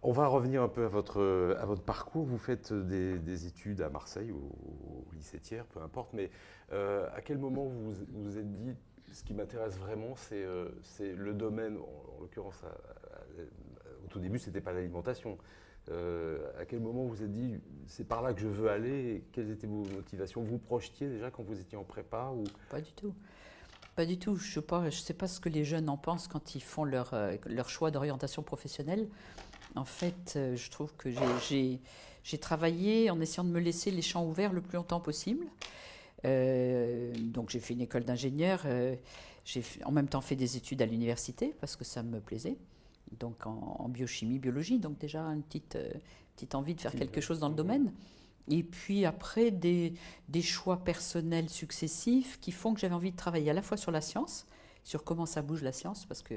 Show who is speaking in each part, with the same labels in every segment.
Speaker 1: On va revenir un peu à votre parcours. Vous faites des études à Marseille, au lycée Thiers, peu importe, mais à quel moment vous vous êtes dit, ce qui m'intéresse vraiment, c'est le domaine, en l'occurrence, au tout début, c'était pas l'alimentation. À quel moment vous vous êtes dit, c'est par là que je veux aller, et quelles étaient vos motivations? Vous projetiez déjà quand vous étiez en prépa ou...
Speaker 2: Pas du tout. Pas du tout. Je sais pas ce que les jeunes en pensent quand ils font leur choix d'orientation professionnelle. En fait, je trouve que j'ai travaillé en essayant de me laisser les champs ouverts le plus longtemps possible. Donc j'ai fait une école d'ingénieur. En même temps fait des études à l'université parce que ça me plaisait. Donc en biochimie, biologie. Donc déjà une petite envie de faire quelque chose dans le domaine. Et puis après, des choix personnels successifs qui font que j'avais envie de travailler à la fois sur la science, sur comment ça bouge la science, parce que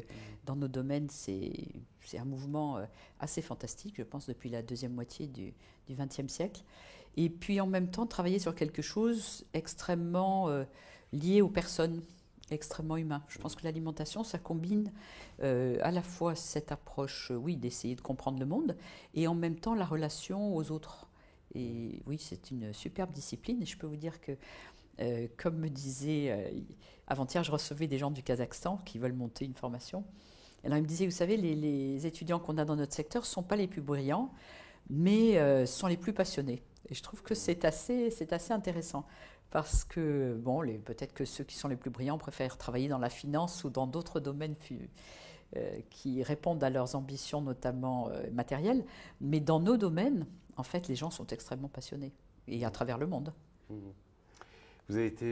Speaker 2: dans nos domaines, c'est un mouvement assez fantastique, je pense, depuis la deuxième moitié du XXe siècle. Et puis en même temps, travailler sur quelque chose extrêmement lié aux personnes, extrêmement humain. Je pense que l'alimentation, ça combine à la fois cette approche, oui, d'essayer de comprendre le monde, et en même temps la relation aux autres. Et oui, c'est une superbe discipline. Et je peux vous dire que, comme me disait avant-hier, je recevais des gens du Kazakhstan qui veulent monter une formation. Alors, ils me disaient, vous savez, les étudiants qu'on a dans notre secteur ne sont pas les plus brillants, mais sont les plus passionnés. Et je trouve que c'est assez intéressant. Parce que, bon, peut-être que ceux qui sont les plus brillants préfèrent travailler dans la finance ou dans d'autres domaines qui répondent à leurs ambitions, notamment matérielles. Mais dans nos domaines, en fait, les gens sont extrêmement passionnés, et à travers le monde.
Speaker 1: Mhm. Vous avez été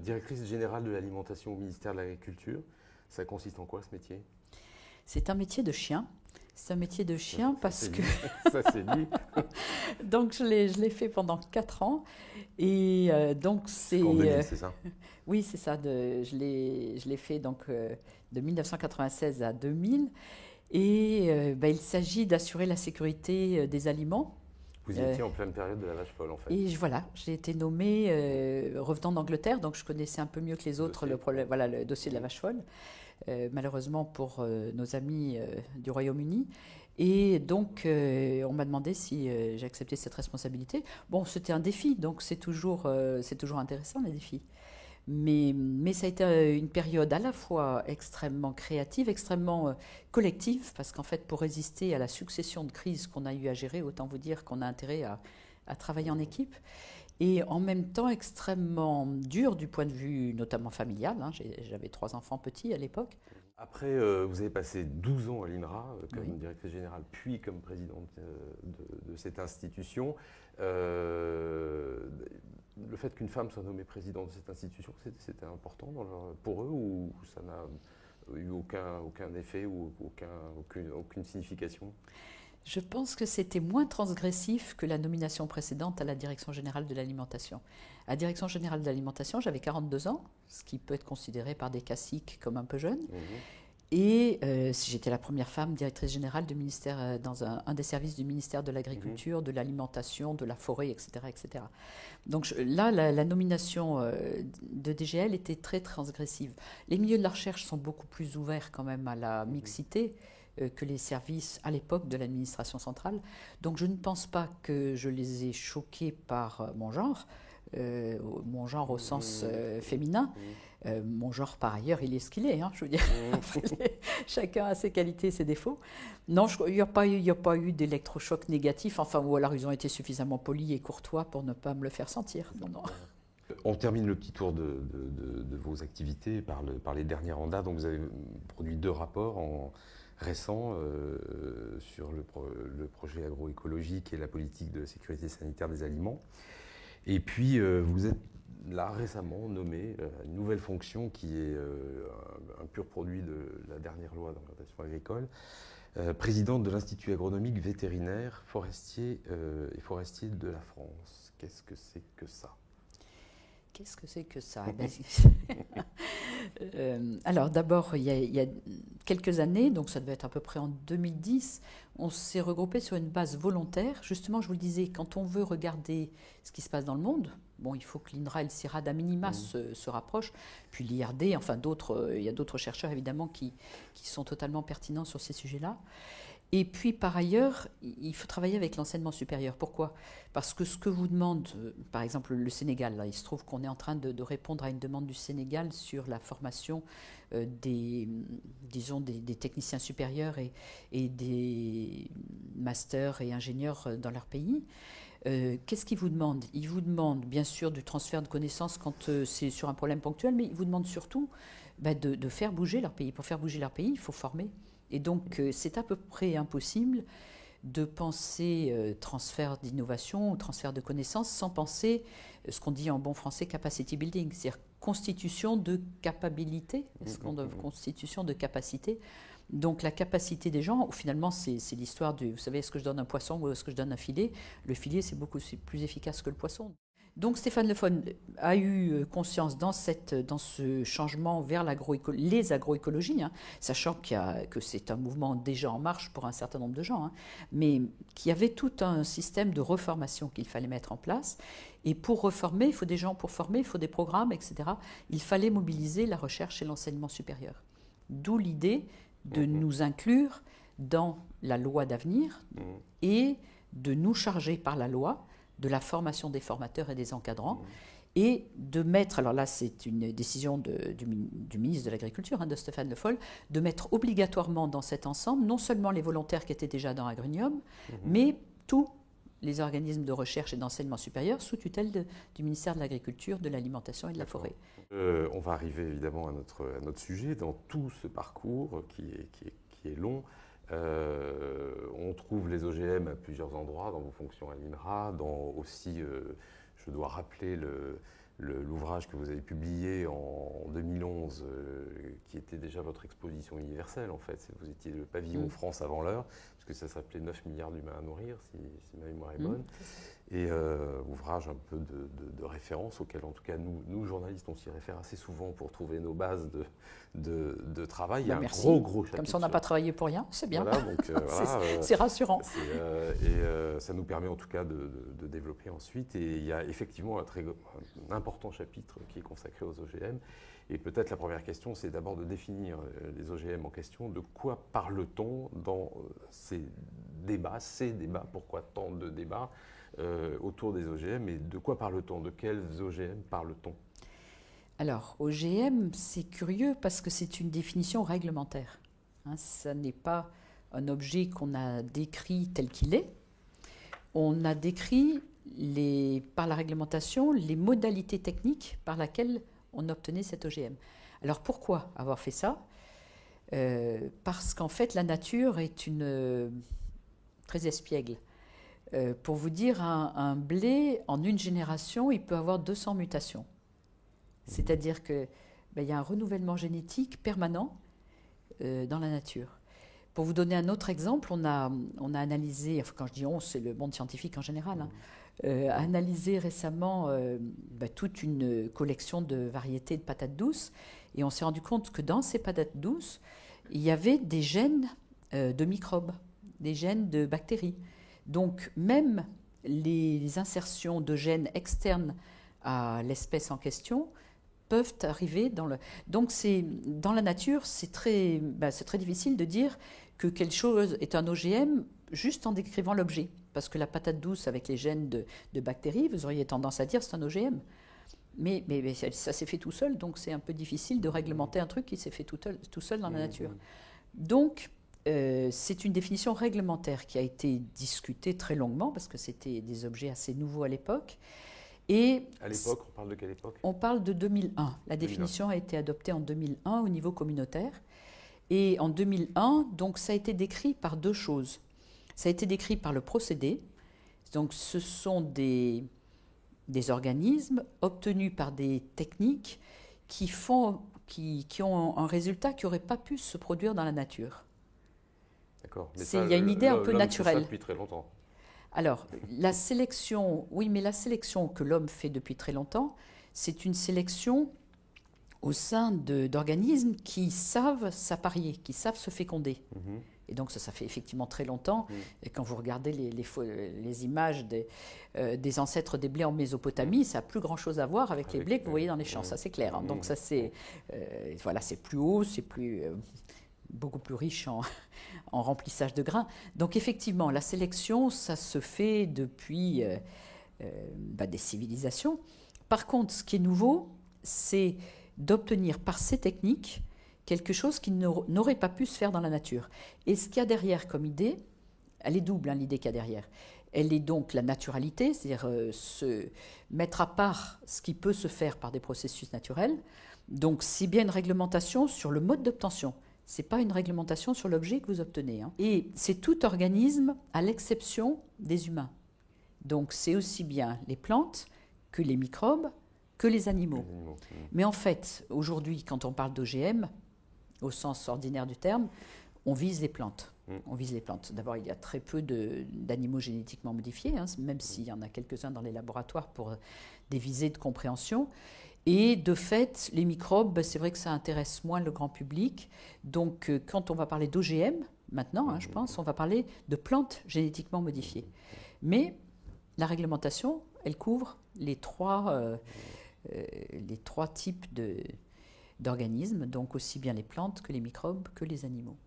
Speaker 1: directrice générale de l'alimentation au ministère de l'Agriculture. Ça consiste en quoi ce métier?
Speaker 2: C'est un métier de chien. C'est un métier de chien
Speaker 1: Ça
Speaker 2: parce
Speaker 1: c'est
Speaker 2: que
Speaker 1: dit. Ça c'est dit.
Speaker 2: donc je l'ai fait pendant 4 ans et donc
Speaker 1: Jusqu'en 2000, c'est ça?
Speaker 2: oui c'est ça je l'ai fait donc de 1996 à 2000 et il s'agit d'assurer la sécurité des aliments.
Speaker 1: Vous y
Speaker 2: Euh,
Speaker 1: étiez en pleine période de la vache folle en fait.
Speaker 2: Et voilà, j'ai été nommée revenant d'Angleterre, donc je connaissais un peu mieux que les autres
Speaker 1: Dossier. Ouais.
Speaker 2: le dossier de la vache folle, malheureusement pour nos amis du Royaume-Uni. Et donc, on m'a demandé si j'ai accepté cette responsabilité. Bon, c'était un défi, donc c'est toujours intéressant les défis. Mais ça a été une période à la fois extrêmement créative, extrêmement collective, parce qu'en fait, pour résister à la succession de crises qu'on a eu à gérer, autant vous dire qu'on a intérêt à travailler en équipe, et en même temps extrêmement dur du point de vue notamment familial. Hein. J'avais 3 enfants petits à l'époque.
Speaker 1: Après, vous avez passé 12 ans à l'INRA
Speaker 2: Oui.
Speaker 1: comme directrice générale, puis comme présidente de cette institution. Euh, le fait qu'une femme soit nommée présidente de cette institution, c'était important pour eux ou ça n'a eu aucun effet ou aucune signification?
Speaker 2: Je pense que c'était moins transgressif que la nomination précédente à la direction générale de l'alimentation. À la direction générale de l'alimentation, j'avais 42 ans, ce qui peut être considéré par des caciques comme un peu jeune.
Speaker 1: Mhm,
Speaker 2: Et j'étais la première femme directrice générale du ministère, dans un des services du ministère de
Speaker 1: mhm,
Speaker 2: l'Agriculture, de l'Alimentation, de la Forêt, etc. etc. Donc là, la nomination de DGL était très transgressive. Les milieux de la recherche sont beaucoup plus ouverts quand même à la
Speaker 1: mhm,
Speaker 2: mixité que les services à l'époque de l'administration centrale. Donc je ne pense pas que je les ai choqués par mon genre au sens
Speaker 1: mhm,
Speaker 2: féminin.
Speaker 1: mhm,
Speaker 2: Mon genre, par ailleurs, il est ce qu'il est. Hein, je veux dire,
Speaker 1: mhm.
Speaker 2: chacun a ses qualités et ses défauts. Non, il n'y a pas eu d'électrochoc négatif. Enfin, ou alors ils ont été suffisamment polis et courtois pour ne pas me le faire sentir. Non, non.
Speaker 1: On termine le petit tour de vos activités par les derniers mandats. Donc vous avez produit 2 rapports récents sur le projet agroécologique et la politique de sécurité sanitaire des aliments. Et puis vous êtes là récemment nommé à une nouvelle fonction qui est un pur produit de la dernière loi d'orientation agricole, présidente de l'Institut agronomique vétérinaire forestier et forestier de la France. Qu'est-ce que c'est que ça?
Speaker 2: Qu'est-ce que c'est que ça? Alors d'abord, il y a quelques années, donc ça devait être à peu près en 2010, on s'est regroupé sur une base volontaire. Justement, je vous le disais, quand on veut regarder ce qui se passe dans le monde, bon, il faut que l'INRA et le CIRAD à minima
Speaker 1: Mhm.
Speaker 2: se rapprochent, puis l'IRD, enfin d'autres, il y a d'autres chercheurs évidemment qui sont totalement pertinents sur ces sujets-là. Et puis, par ailleurs, il faut travailler avec l'enseignement supérieur. Pourquoi? Parce que ce que vous demande, par exemple, le Sénégal, là, il se trouve qu'on est en train de répondre à une demande du Sénégal sur la formation disons, des techniciens supérieurs et des masters et ingénieurs dans leur pays. Qu'est-ce qu'ils vous demandent? Ils vous demandent, bien sûr, du transfert de connaissances quand c'est sur un problème ponctuel, mais ils vous demandent surtout de faire bouger leur pays. Pour faire bouger leur pays, il faut former. Et donc, c'est à peu près impossible de penser transfert d'innovation ou transfert de connaissances sans penser ce qu'on dit en bon français capacity building, c'est-à-dire constitution de capacité, constitution de capacité. Donc la capacité des gens, finalement c'est l'histoire du, vous savez, est-ce que je donne un poisson ou est-ce que je donne un filet? Le filet c'est plus efficace que le poisson. Donc Stéphane Le Foll a eu conscience dans ce changement vers les agroécologies, sachant que c'est un mouvement déjà en marche pour un certain nombre de gens, mais qu'il y avait tout un système de reformation qu'il fallait mettre en place. Et pour reformer, il faut des gens pour former, il faut des programmes, etc. Il fallait mobiliser la recherche et l'enseignement supérieur. D'où l'idée de nous inclure dans la loi d'avenir et de nous charger par la loi de la formation des formateurs et des encadrants, et de mettre, alors là c'est une décision du ministre de l'Agriculture, de Stéphane Le Foll, de mettre obligatoirement dans cet ensemble non seulement les volontaires qui étaient déjà dans Agrinium, mais tous les organismes de recherche et d'enseignement supérieur sous tutelle du ministère de l'Agriculture, de l'Alimentation et de la Forêt.
Speaker 1: On va arriver évidemment à notre sujet. Dans tout ce parcours qui est long, on trouve les OGM à plusieurs endroits, dans vos fonctions à l'INRA, aussi, je dois rappeler l'ouvrage que vous avez publié en 2011, qui était déjà votre exposition universelle en fait. Vous étiez le pavillon France avant l'heure, parce que ça s'appelait 9 milliards d'humains à nourrir, si ma mémoire est bonne. Et ouvrage un peu de référence auquel, en tout cas, nous journalistes, on s'y réfère assez souvent pour trouver nos bases de travail. Il y a un gros chapitre.
Speaker 2: Comme ça, on n'a pas travaillé pour rien, c'est bien.
Speaker 1: Voilà, donc,
Speaker 2: c'est rassurant.
Speaker 1: Ça nous permet en tout cas de développer ensuite. Et il y a effectivement un important chapitre qui est consacré aux OGM. Et peut-être la première question, c'est d'abord de définir les OGM en question. De quoi parle-t-on dans ces débats, pourquoi tant de débats autour des OGM, et de quoi parle-t-on? De quels OGM parle-t-on?
Speaker 2: Alors, OGM, c'est curieux parce que c'est une définition réglementaire. Ça n'est pas un objet qu'on a décrit tel qu'il est. On a décrit par la réglementation les modalités techniques par lesquelles on obtenait cet OGM. Alors pourquoi avoir fait ça? Parce qu'en fait, la nature est très espiègle. Pour vous dire, un blé, en une génération, il peut avoir 200 mutations. C'est-à-dire qu'il y a un renouvellement génétique permanent dans la nature. Pour vous donner un autre exemple, on a analysé, enfin quand je dis on, c'est le monde scientifique en général, a analysé récemment toute une collection de variétés de patates douces, et on s'est rendu compte que dans ces patates douces, il y avait des gènes de microbes, des gènes de bactéries. Donc même les insertions de gènes externes à l'espèce en question peuvent arriver dans le... Donc dans la nature, c'est très difficile de dire que quelque chose est un OGM juste en décrivant l'objet. Parce que la patate douce avec les gènes de bactéries, vous auriez tendance à dire c'est un OGM. Mais ça s'est fait tout seul, donc c'est un peu difficile de réglementer un truc qui s'est fait tout seul dans la nature. Donc, c'est une définition réglementaire qui a été discutée très longuement, parce que c'était des objets assez nouveaux à l'époque. Et
Speaker 1: à l'époque, on parle de quelle époque?
Speaker 2: On parle de 2001. La définition a été adoptée en 2001 au niveau communautaire. Et en 2001, donc, ça a été décrit par deux choses. Ça a été décrit par le procédé. Donc, ce sont des organismes obtenus par des techniques qui ont un résultat qui n'aurait pas pu se produire dans la nature.
Speaker 1: D'accord.
Speaker 2: Il y a une idée un peu naturelle.
Speaker 1: Ça depuis très longtemps.
Speaker 2: Alors, la sélection, oui, mais la sélection que l'homme fait depuis très longtemps, c'est une sélection au sein d'organismes qui savent s'apparier, qui savent se féconder. Et donc ça fait effectivement très longtemps. Et quand vous regardez les images des ancêtres des blés en Mésopotamie, ça n'a plus grand-chose à voir avec les blés que vous voyez dans les champs, ça c'est clair. Donc ça c'est plus haut, c'est plus... beaucoup plus riche en remplissage de grains. Donc effectivement, la sélection, ça se fait depuis des civilisations. Par contre, ce qui est nouveau, c'est d'obtenir par ces techniques quelque chose qui n'aurait pas pu se faire dans la nature. Et ce qu'il y a derrière comme idée, elle est double, l'idée qu'il y a derrière. Elle est donc la naturalité, c'est-à-dire se mettre à part ce qui peut se faire par des processus naturels. Donc c'est bien une réglementation sur le mode d'obtention. Ce n'est pas une réglementation sur l'objet que vous obtenez. Et c'est tout organisme à l'exception des humains. Donc c'est aussi bien les plantes que les microbes, que les animaux. Mais en fait, aujourd'hui, quand on parle d'OGM, au sens ordinaire du terme, on vise les plantes. On vise les plantes. D'abord, il y a très peu d'animaux génétiquement modifiés, même s'il y en a quelques-uns dans les laboratoires pour des visées de compréhension. Et de fait, les microbes, c'est vrai que ça intéresse moins le grand public. Donc, quand on va parler d'OGM, maintenant, je pense, on va parler de plantes génétiquement modifiées. Mais la réglementation, elle couvre les trois types d'organismes, donc aussi bien les plantes que les microbes que les animaux.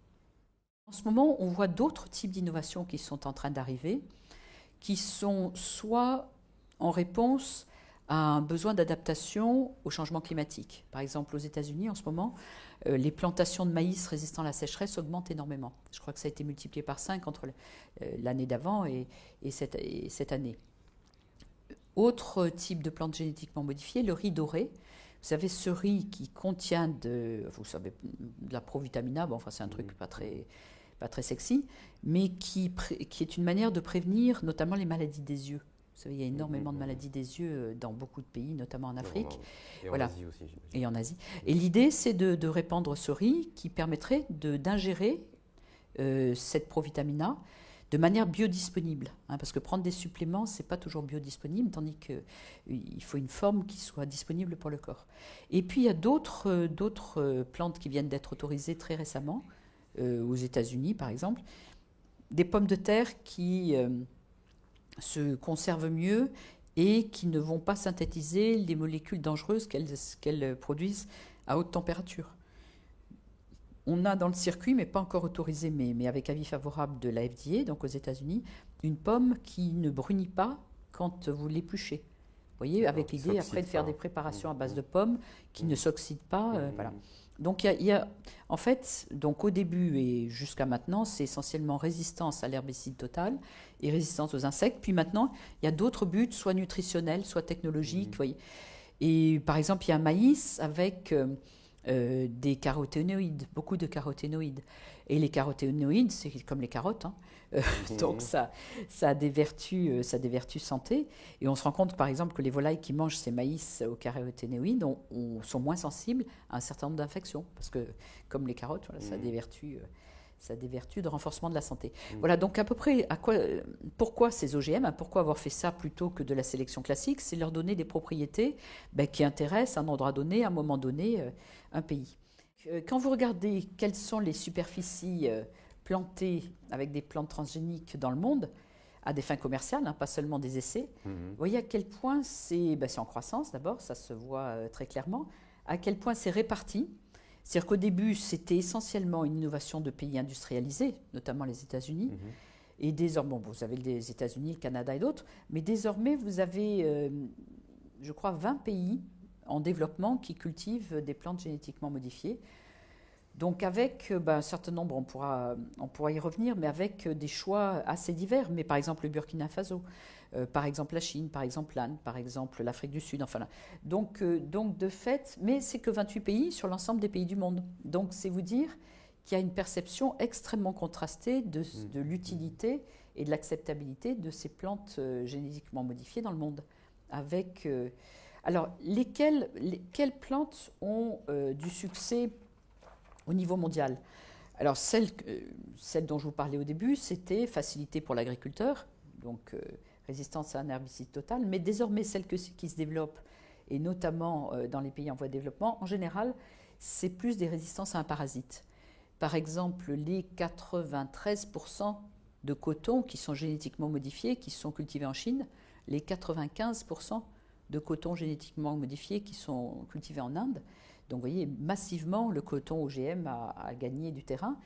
Speaker 2: En ce moment, on voit d'autres types d'innovations qui sont en train d'arriver, qui sont soit en réponse à un besoin d'adaptation au changement climatique. Par exemple, aux États-Unis, en ce moment, les plantations de maïs résistant à la sécheresse augmentent énormément. Je crois que ça a été multiplié par 5 entre l'année d'avant et cette année. Autre type de plante génétiquement modifiée, le riz doré. Vous savez, ce riz qui contient de la provitamine A, c'est un truc pas très sexy, mais qui est une manière de prévenir notamment les maladies des yeux. Vous savez, il y a énormément de maladies des yeux dans beaucoup de pays, notamment en Afrique.
Speaker 1: Et en Asie aussi, j'imagine.
Speaker 2: Et en Asie. Et l'idée, c'est de répandre ce riz qui permettrait d'ingérer cette provitamine A de manière biodisponible, parce que prendre des suppléments, ce n'est pas toujours biodisponible, tandis qu'il faut une forme qui soit disponible pour le corps. Et puis, il y a d'autres plantes qui viennent d'être autorisées très récemment, aux États-Unis par exemple, des pommes de terre qui se conservent mieux et qui ne vont pas synthétiser les molécules dangereuses qu'elles produisent à haute température. On a dans le circuit, mais pas encore autorisé, mais avec avis favorable de la FDA, donc aux États-Unis, une pomme qui ne brunit pas quand vous l'épluchez. Vous voyez, avec l'idée après de faire des préparations à base de pommes qui ne s'oxydent pas. Voilà. Donc il y a en fait, donc au début et jusqu'à maintenant, c'est essentiellement résistance à l'herbicide total et résistance aux insectes. Puis maintenant, il y a d'autres buts, soit nutritionnels, soit technologiques. Vous voyez. Et par exemple, il y a un maïs avec des caroténoïdes, beaucoup de caroténoïdes. Et les caroténoïdes, c'est comme les carottes, donc ça a des vertus santé. Et on se rend compte, par exemple, que les volailles qui mangent ces maïs aux caroténoïdes sont moins sensibles à un certain nombre d'infections, parce que comme les carottes, ça a des vertus de renforcement de la santé. Voilà, donc à peu près, pourquoi ces OGM, pourquoi avoir fait ça plutôt que de la sélection classique, c'est leur donner des propriétés qui intéressent à un endroit donné, à un moment donné, un pays. Quand vous regardez quelles sont les superficies plantées avec des plantes transgéniques dans le monde, à des fins commerciales, pas seulement des essais, vous voyez à quel point c'est en croissance d'abord, ça se voit très clairement, à quel point c'est réparti. C'est-à-dire qu'au début, c'était essentiellement une innovation de pays industrialisés, notamment les États-Unis. Et désormais, vous avez les États-Unis, le Canada et d'autres, mais désormais, vous avez, je crois, 20 pays en développement qui cultivent des plantes génétiquement modifiées. Donc avec un certain nombre, on pourra y revenir, mais avec des choix assez divers. Mais par exemple le Burkina Faso, par exemple la Chine, par exemple l'Inde, par exemple l'Afrique du Sud, enfin là. Donc de fait, mais c'est que 28 pays sur l'ensemble des pays du monde. Donc c'est vous dire qu'il y a une perception extrêmement contrastée de l'utilité et de l'acceptabilité de ces plantes génétiquement modifiées dans le monde. Avec alors, quelles plantes ont du succès au niveau mondial? Alors, celle dont je vous parlais au début, c'était facilité pour l'agriculteur, donc résistance à un herbicide total, mais désormais, celle qui se développe, et notamment dans les pays en voie de développement, en général, c'est plus des résistances à un parasite. Par exemple, les 93% de coton qui sont génétiquement modifiés, qui sont cultivés en Chine, les 95% de coton génétiquement modifié qui sont cultivés en Inde, Donc vous voyez, massivement, le coton OGM a gagné du terrain.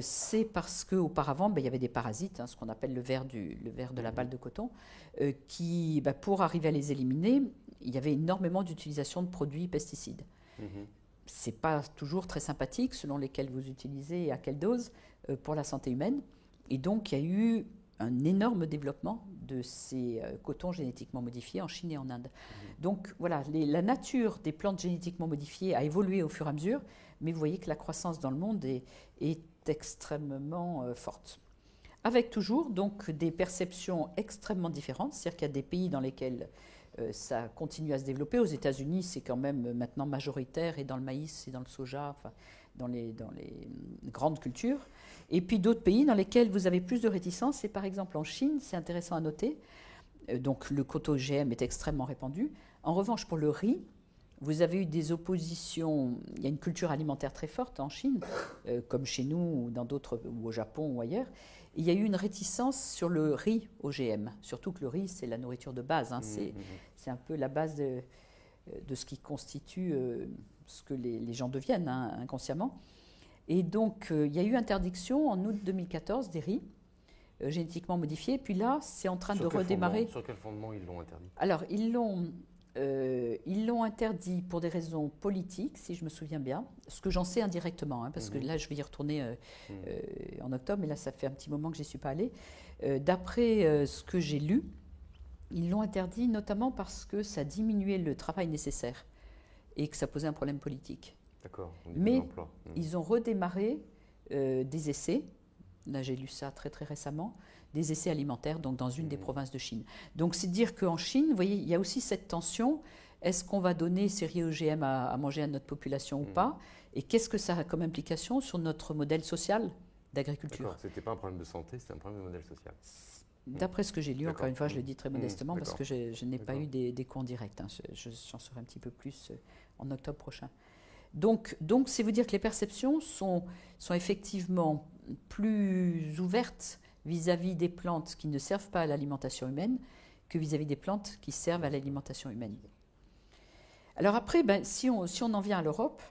Speaker 2: C'est parce qu'auparavant, il y avait des parasites, ce qu'on appelle le ver de la balle de coton, qui, pour arriver à les éliminer, il y avait énormément d'utilisation de produits pesticides. Ce n'est pas toujours très sympathique selon lesquels vous utilisez et à quelle dose pour la santé humaine. Et donc, il y a eu un énorme développement de ces cotons génétiquement modifiés en Chine et en Inde. Donc voilà, la nature des plantes génétiquement modifiées a évolué au fur et à mesure, mais vous voyez que la croissance dans le monde est extrêmement forte. Avec toujours donc des perceptions extrêmement différentes, c'est-à-dire qu'il y a des pays dans lesquels ça continue à se développer. Aux États-Unis, c'est quand même maintenant majoritaire, et dans le maïs et dans le soja, enfin, dans les grandes cultures. Et puis d'autres pays dans lesquels vous avez plus de réticence, c'est par exemple en Chine, c'est intéressant à noter. Donc le coton OGM est extrêmement répandu. En revanche, pour le riz, vous avez eu des oppositions. Il y a une culture alimentaire très forte en Chine, comme chez nous ou dans d'autres, ou au Japon ou ailleurs. Il y a eu une réticence sur le riz OGM, surtout que le riz, c'est la nourriture de base. C'est un peu la base de ce qui constitue ce que les gens deviennent inconsciemment. Et donc, il y a eu interdiction en août 2014 des riz génétiquement modifiés. Puis là, c'est en train de redémarrer.
Speaker 1: Sur quel fondement ils l'ont interdit?
Speaker 2: Alors, ils l'ont interdit pour des raisons politiques, si je me souviens bien, ce que j'en sais indirectement, parce que là, je vais y retourner en octobre, mais là, ça fait un petit moment que je n'y suis pas allée. D'après ce que j'ai lu, ils l'ont interdit notamment parce que ça diminuait le travail nécessaire et que ça posait un problème politique.
Speaker 1: D'accord.
Speaker 2: Mais ils ont redémarré des essais, là j'ai lu ça très très récemment, des essais alimentaires donc dans une des provinces de Chine. Donc c'est dire qu'en Chine, vous voyez, il y a aussi cette tension, est-ce qu'on va donner ces riz OGM à manger à notre population ou pas? Et qu'est-ce que ça a comme implication sur notre modèle social d'agriculture?
Speaker 1: D'accord, c'était pas un problème de santé, c'était un problème de modèle social.
Speaker 2: D'après ce que j'ai lu, encore une fois, je le dis très modestement parce que je n'ai pas eu des cours en direct. J'en saurai un petit peu plus en octobre prochain. Donc c'est vous dire que les perceptions sont effectivement plus ouvertes vis-à-vis des plantes qui ne servent pas à l'alimentation humaine que vis-à-vis des plantes qui servent à l'alimentation humaine. Alors après, si on en vient à l'Europe,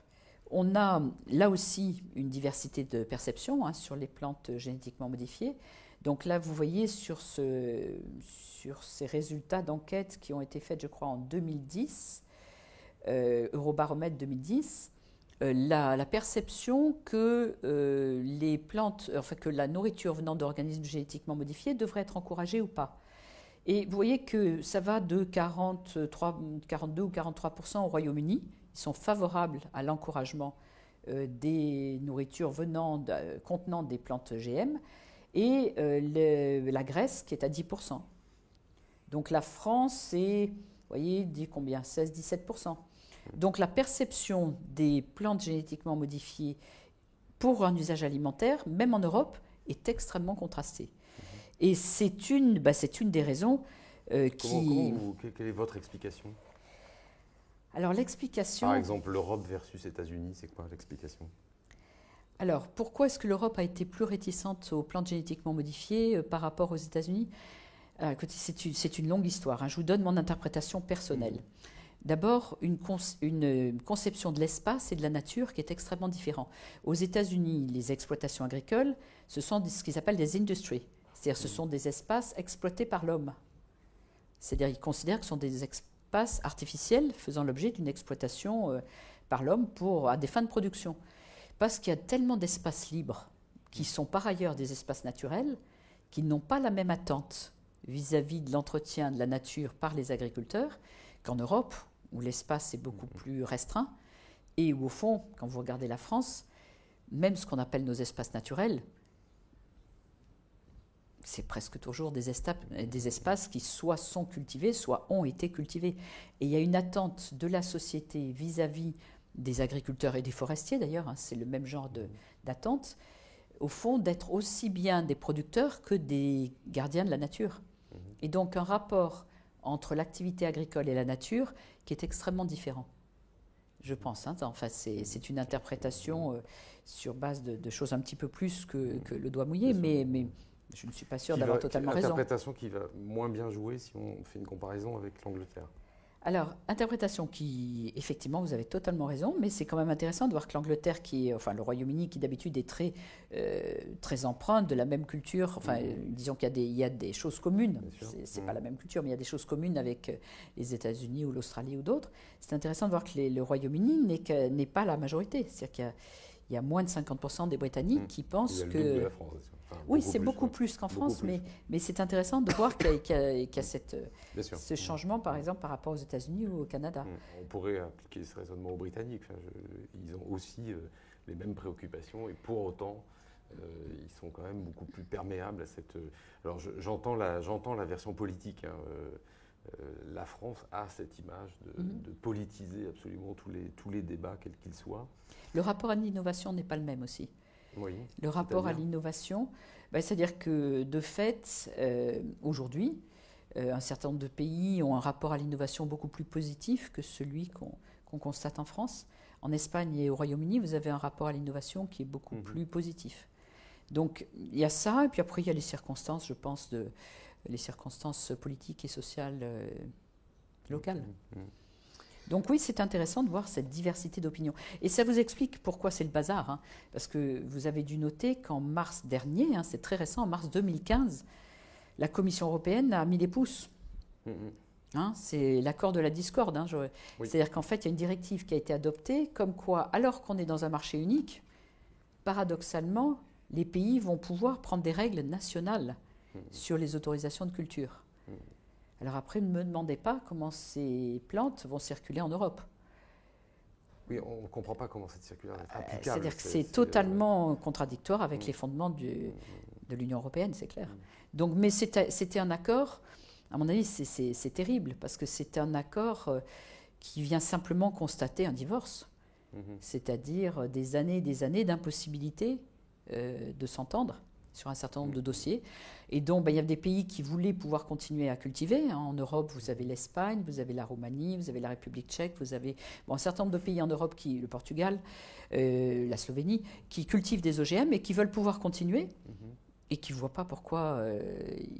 Speaker 2: on a là aussi une diversité de perceptions sur les plantes génétiquement modifiées. Donc là, vous voyez sur ces résultats d'enquête qui ont été faits, je crois, en 2010, Eurobaromètre 2010, la perception que les plantes, enfin que la nourriture venant d'organismes génétiquement modifiés devrait être encouragée ou pas. Et vous voyez que ça va de 42 ou 43% au Royaume-Uni. Ils sont favorables à l'encouragement des nourritures contenant des plantes GM. Et la Grèce qui est à 10%. Donc la France, c'est, vous voyez, dit combien? 16-17%. Donc la perception des plantes génétiquement modifiées pour un usage alimentaire, même en Europe, est extrêmement contrastée. Et c'est une des raisons
Speaker 1: quelle est votre explication?
Speaker 2: Alors l'explication...
Speaker 1: Par exemple, l'Europe versus États-Unis, c'est quoi l'explication?
Speaker 2: Alors, pourquoi est-ce que l'Europe a été plus réticente aux plantes génétiquement modifiées par rapport aux États-Unis? Écoutez, c'est une longue histoire. Je vous donne mon interprétation personnelle. D'abord, une conception de l'espace et de la nature qui est extrêmement différente. Aux États-Unis, les exploitations agricoles, ce sont ce qu'ils appellent des industries. C'est-à-dire ce sont des espaces exploités par l'homme. C'est-à-dire ils considèrent que ce sont des espaces artificiels faisant l'objet d'une exploitation par l'homme à des fins de production. Parce qu'il y a tellement d'espaces libres qui sont par ailleurs des espaces naturels qui n'ont pas la même attente vis-à-vis de l'entretien de la nature par les agriculteurs qu'en Europe, où l'espace est beaucoup plus restreint et où, au fond, quand vous regardez la France, même ce qu'on appelle nos espaces naturels, c'est presque toujours des espaces qui soit sont cultivés, soit ont été cultivés. Et il y a une attente de la société vis-à-vis des agriculteurs et des forestiers d'ailleurs, c'est le même genre d'attente, au fond d'être aussi bien des producteurs que des gardiens de la nature. Et donc un rapport entre l'activité agricole et la nature qui est extrêmement différent, je pense. Enfin, c'est une interprétation sur base de choses un petit peu plus que le doigt mouillé, mais je ne suis pas sûre d'avoir totalement raison.
Speaker 1: Une interprétation qui va moins bien jouer si on fait une comparaison avec l'Angleterre.
Speaker 2: Alors, interprétation qui, effectivement, vous avez totalement raison, mais c'est quand même intéressant de voir que l'Angleterre, le Royaume-Uni, qui d'habitude est très empreinte de la même culture, disons qu'il y a des choses communes, c'est pas la même culture, mais il y a des choses communes avec les États-Unis ou l'Australie ou d'autres. C'est intéressant de voir que le Royaume-Uni n'est pas la majorité, c'est-à-dire qu'il y a moins de 50% des Britanniques qui pensent que...
Speaker 1: Il y a le double de la France.
Speaker 2: Oui, c'est beaucoup plus qu'en France, mais c'est intéressant de voir qu'il y a ce changement, par exemple, par rapport aux États-Unis ou au Canada.
Speaker 1: On pourrait appliquer ce raisonnement aux Britanniques. Ils ont aussi les mêmes préoccupations et pour autant, ils sont quand même beaucoup plus perméables à cette... Alors j'entends la version politique. La France a cette image de politiser absolument tous les débats, quels qu'ils soient.
Speaker 2: Le rapport à l'innovation n'est pas le même aussi.
Speaker 1: Oui,
Speaker 2: le rapport à l'innovation, c'est-à-dire que de fait, aujourd'hui, un certain nombre de pays ont un rapport à l'innovation beaucoup plus positif que celui qu'on constate en France. En Espagne et au Royaume-Uni, vous avez un rapport à l'innovation qui est beaucoup plus positif. Donc il y a ça, et puis après il y a les circonstances, je pense, les circonstances politiques et sociales locales. Donc oui, c'est intéressant de voir cette diversité d'opinions. Et ça vous explique pourquoi c'est le bazar. Parce que vous avez dû noter qu'en mars dernier, c'est très récent, en mars 2015, la Commission européenne a mis les pouces. C'est l'accord de la discorde. Oui. C'est-à-dire qu'en fait, il y a une directive qui a été adoptée, comme quoi, alors qu'on est dans un marché unique, paradoxalement, les pays vont pouvoir prendre des règles nationales sur les autorisations de culture. Alors après, ne me demandez pas comment ces plantes vont circuler en Europe.
Speaker 1: Oui, on ne comprend pas comment cette circulaire est applicable.
Speaker 2: C'est-à-dire que c'est totalement contradictoire avec les fondements de l'Union européenne, c'est clair. Donc, mais c'était un accord, à mon avis, c'est terrible, parce que c'est un accord qui vient simplement constater un divorce. C'est-à-dire des années d'impossibilité de s'entendre sur un certain nombre de dossiers. Et donc, il y a des pays qui voulaient pouvoir continuer à cultiver. En Europe, vous avez l'Espagne, vous avez la Roumanie, vous avez la République tchèque, vous avez un certain nombre de pays en Europe, le Portugal, la Slovénie, qui cultivent des OGM et qui veulent pouvoir continuer et qui ne voient pas pourquoi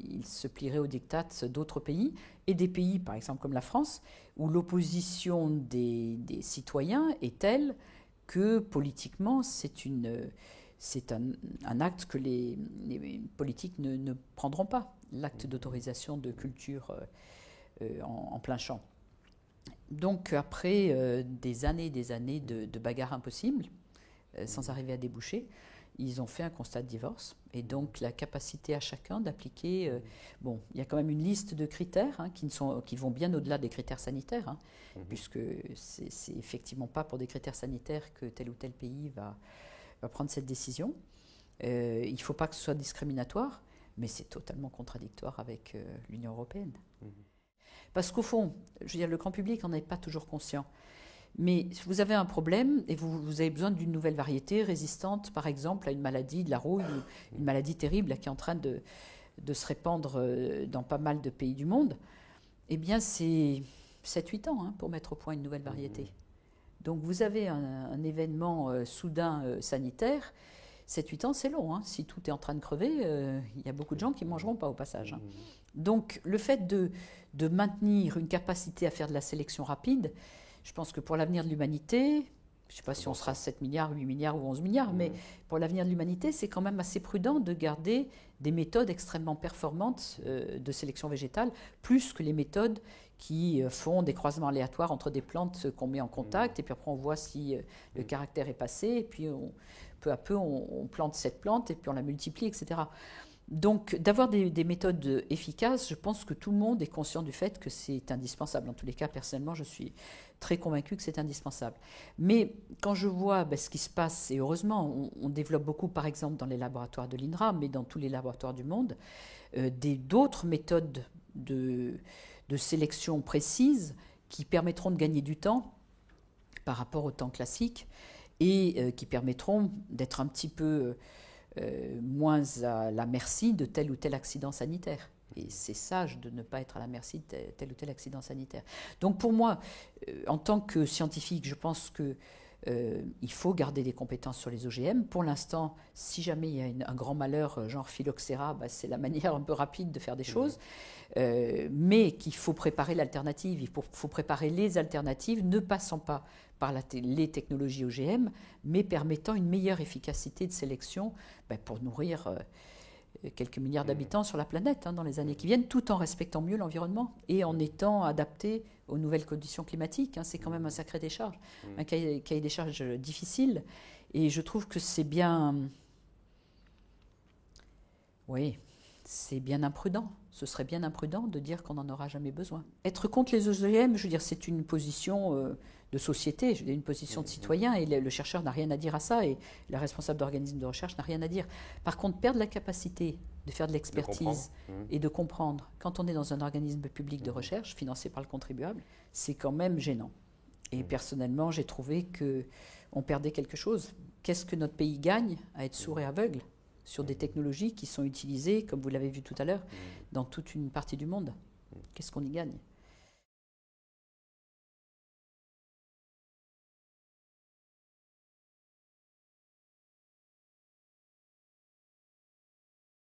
Speaker 2: ils se plieraient aux diktats d'autres pays. Et des pays, par exemple, comme la France, où l'opposition des citoyens est telle que politiquement, c'est un acte que les politiques ne prendront pas, l'acte d'autorisation de culture en plein champ. Donc après des années de bagarres impossibles, sans arriver à déboucher, ils ont fait un constat de divorce. Et donc la capacité à chacun d'appliquer... il y a quand même une liste de critères qui vont bien au-delà des critères sanitaires, puisque c'est effectivement pas pour des critères sanitaires que tel ou tel pays va prendre cette décision. Il ne faut pas que ce soit discriminatoire, mais c'est totalement contradictoire avec l'Union européenne. Parce qu'au fond, je veux dire, le grand public n'en est pas toujours conscient. Mais vous avez un problème et vous avez besoin d'une nouvelle variété résistante, par exemple, à une maladie de la rouille, une maladie terrible qui est en train de se répandre dans pas mal de pays du monde. Eh bien, c'est 7-8 ans pour mettre au point une nouvelle variété. Donc vous avez un événement soudain sanitaire, 7-8 ans c'est long, si tout est en train de crever, il y a beaucoup de gens qui ne mangeront pas au passage. Donc le fait de maintenir une capacité à faire de la sélection rapide, je pense que pour l'avenir de l'humanité, je ne sais pas si on sera 7 milliards, 8 milliards ou 11 milliards, mais pour l'avenir de l'humanité, c'est quand même assez prudent de garder des méthodes extrêmement performantes de sélection végétale, plus que les méthodes qui font des croisements aléatoires entre des plantes qu'on met en contact, et puis après on voit si le caractère est passé, et puis peu à peu on plante cette plante, et puis on la multiplie, etc. Donc d'avoir des méthodes efficaces, je pense que tout le monde est conscient du fait que c'est indispensable. En tous les cas, personnellement, je suis très convaincue que c'est indispensable. Mais quand je vois ce qui se passe, et heureusement, on développe beaucoup, par exemple, dans les laboratoires de l'INRA, mais dans tous les laboratoires du monde, d'autres méthodes de sélection précises qui permettront de gagner du temps par rapport au temps classique et qui permettront d'être un petit peu moins à la merci de tel ou tel accident sanitaire. Et c'est sage de ne pas être à la merci de tel ou tel accident sanitaire. Donc pour moi, en tant que scientifique, je pense que Il faut garder des compétences sur les OGM. Pour l'instant, si jamais il y a un grand malheur, genre phylloxéra, c'est la manière un peu rapide de faire des choses. Mais qu'il faut préparer l'alternative. Il faut préparer les alternatives, ne passant pas par les technologies OGM, mais permettant une meilleure efficacité de sélection pour nourrir quelques milliards d'habitants sur la planète dans les années qui viennent, tout en respectant mieux l'environnement et en étant adapté aux nouvelles conditions climatiques. C'est quand même un sacré décharge, un cahier des charges difficile. Et je trouve que c'est bien... Oui, c'est bien imprudent. Ce serait bien imprudent de dire qu'on n'en aura jamais besoin. Être contre les OGM, je veux dire, c'est une position de société, une position de citoyen, et le chercheur n'a rien à dire à ça, et la responsable d'organisme de recherche n'a rien à dire. Par contre, perdre la capacité de faire de l'expertise et de comprendre, quand on est dans un organisme public de recherche, financé par le contribuable, c'est quand même gênant. Et personnellement, j'ai trouvé qu'on perdait quelque chose. Qu'est-ce que notre pays gagne à être sourd et aveugle sur des technologies qui sont utilisées, comme vous l'avez vu tout à l'heure, dans toute une partie du monde? Qu'est-ce qu'on y gagne?